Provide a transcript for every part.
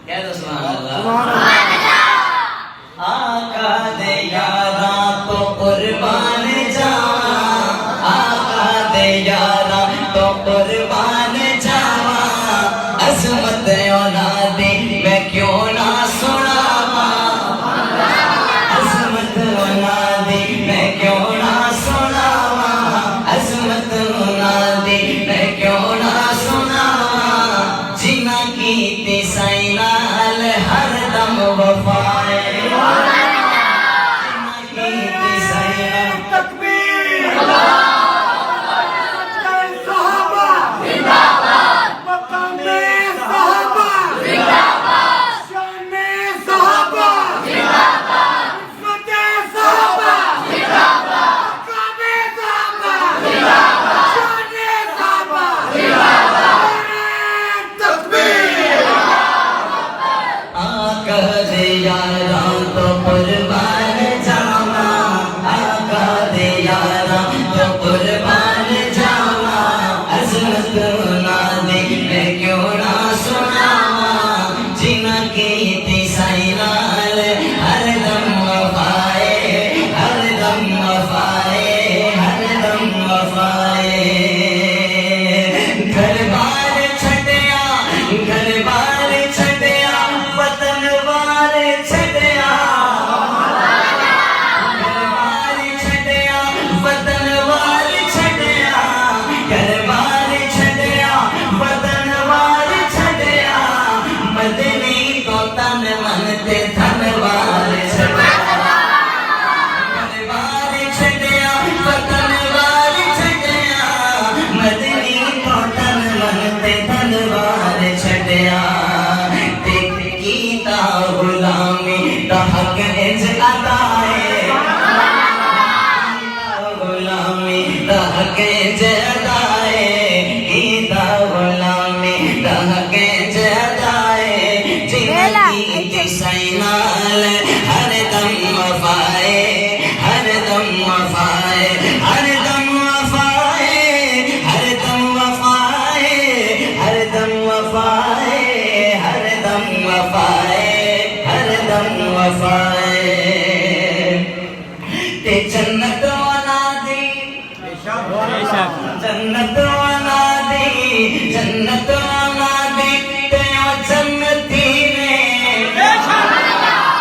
کہہ دو سبحان اللہ۔ آقا دے یاراں تو قربان جاواں، آقا دے یاراں تو قربان جاواں، عظمت اولادی میں کیوں نہ سناواں، عظمت اولادی میں کیوں نہ سناواں، عظمت اولادی میں کیوں نہ سناواں، جنہاں کیتی سائیں نال ہر دم وفائے، جنت والا دی جنت والا دی جنت والا دی تے او جنتی نے،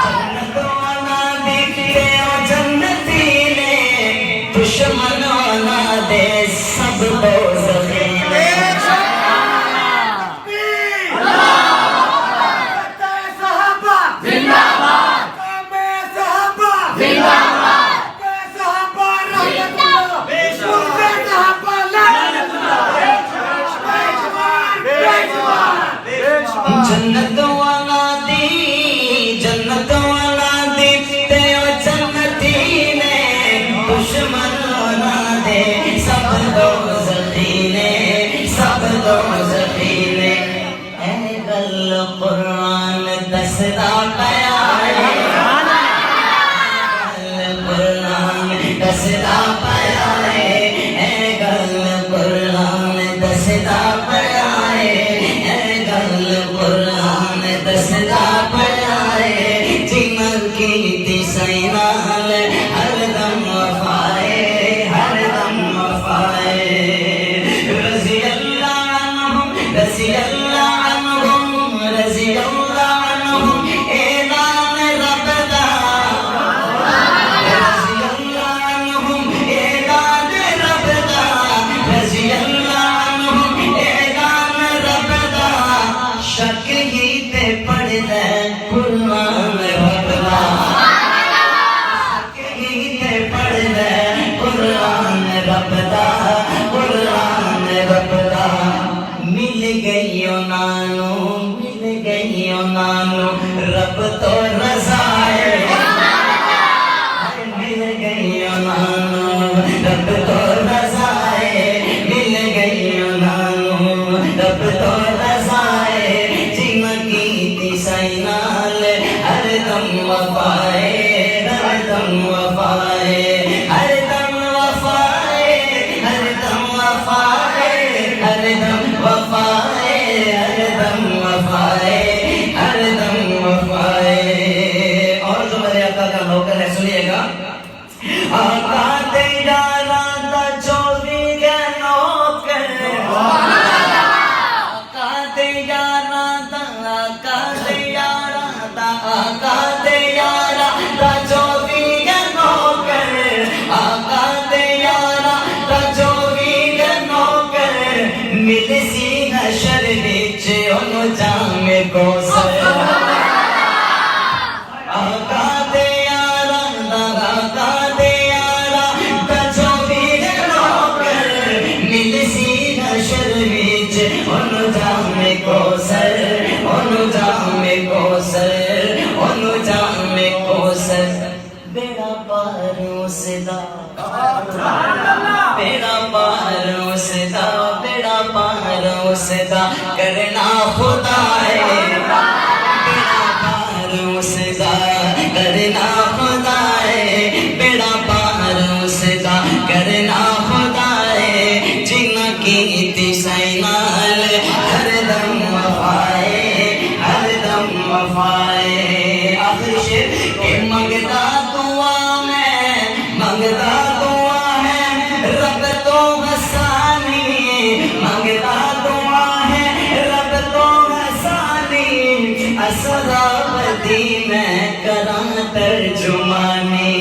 جنت والا دی تے او جنتی نے، دشمن والا دے سب دوزخی نے۔ جنت والا دی جنت والا دی تے او جنتی نے، دشمن والا دے سب دوزخی نے، سب دوزخی نے۔ اے گل قرآن دسدا پیا ہے، گل قرآن دسدا پیا ہے، اے گل قرآن دسدا پیا ہے، اے گل قرآن دسدا پیا ہے، جنہاں کیتی سائیں نال ہر دم وفائے، ہر دم وفائے۔ رضی اللہ عنہم رضی اللہ عنہم رضی اللہ عنہم، اعلان رب دا، رضی اللہ عنہم اعلان رب دا، رضی اللہ عنہم اعلان رب دا، شک ہی تے پڑھدا قرآن رب دا، شک ہی تے پڑھدا قرآن رب دا، قرآن رب دا۔ مل گئی انہاں نوں، مل گئی انہاں نوں رب تو رضائے، مل گئی انہاں نوں رب تو رضائے، مل گئی انہاں نوں رب تو رضائے، جنہاں کیتی سائیں نال ہر دم وفائے، ہر دم وفائے، ہر دم وفائے، ہر دم وفائے، ہر دم وفائے، ہر دم وفائے، ہر دم نوکر ہے, سنیے گا. آقا تیرا راتا 24 کا نوکر, آقا تیرا راتا, آقا تیرا راتا, آقا تیرا راتا 24 کا نوکر, آقا تیرا راتا 24 کا نوکر, مل سی حشر وچ اونو جام کوثر. آقا تیرا راتا, آقا تیرا راتا 24 کا نوکر, مل سی حشر وچ اونو جام کوثر, اونو جام کوثر, اونو جام کوثر. بیڑا پار اسدا, بیڑا پار اسدا, بیڑا پار اسدا کرنا خدا ہے, بیڑا پار اسدا کرنا خدا ہے, بیڑا پار اسدا کرنا خدا ہے. جنہ کیتی سینال ہر دم وفائے, ہر دم وفائے. آخر شعر کہ منگتا دعا میں, منگتا دعا ہے رب تو حسانی, منگتا دعا ہے رب تو حسانی. اسرار دی میں کراں ترجمانی,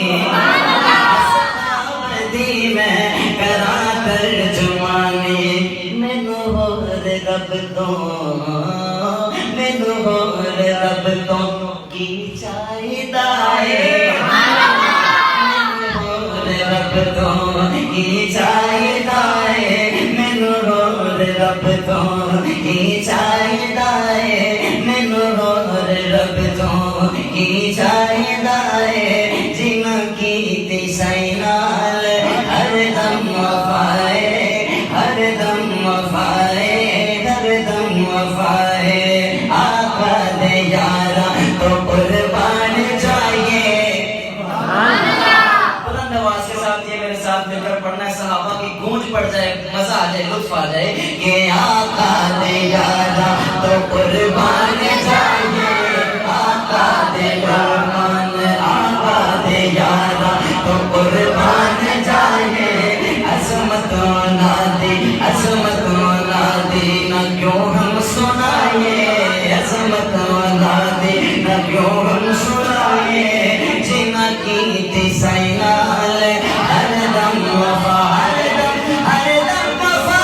اسرار دی میں کراں ترجمانی. مینو ہور رب تو, مینو ہور رب تو کی چاہیدا ہے, مینو ہور رب تو کی چاہیدا ہے, مینو ہور رب تو کی چاہیدا ہے, مینو ہور رب تو کی چاہیدا ہے. جنہ کیتی سینال ہر دم وفائے, ہر دم وفائے, ہر دم وفائے. آقا دے یارا تو قربان جائیے. بلند آواز کے ساتھ یہ میرے ساتھ مل کر پڑھنا ہے, صحابہ کی گونج پڑ جائے, مزہ آ جائے, لطف آ جائے. کہ آقا دے یارا تو قربان جائیے, آقا دے قربان, آقا دے یارا تو قربان جائیے. عظمت نادی, عظمت نادی نہ کیوں ہم سنائیے, عظمت نادی نہ کیوں ہم سنائیے. جنہ کیتی سینال ہر دم وفا, ہر دم, ہر دم وفا,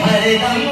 ہر دم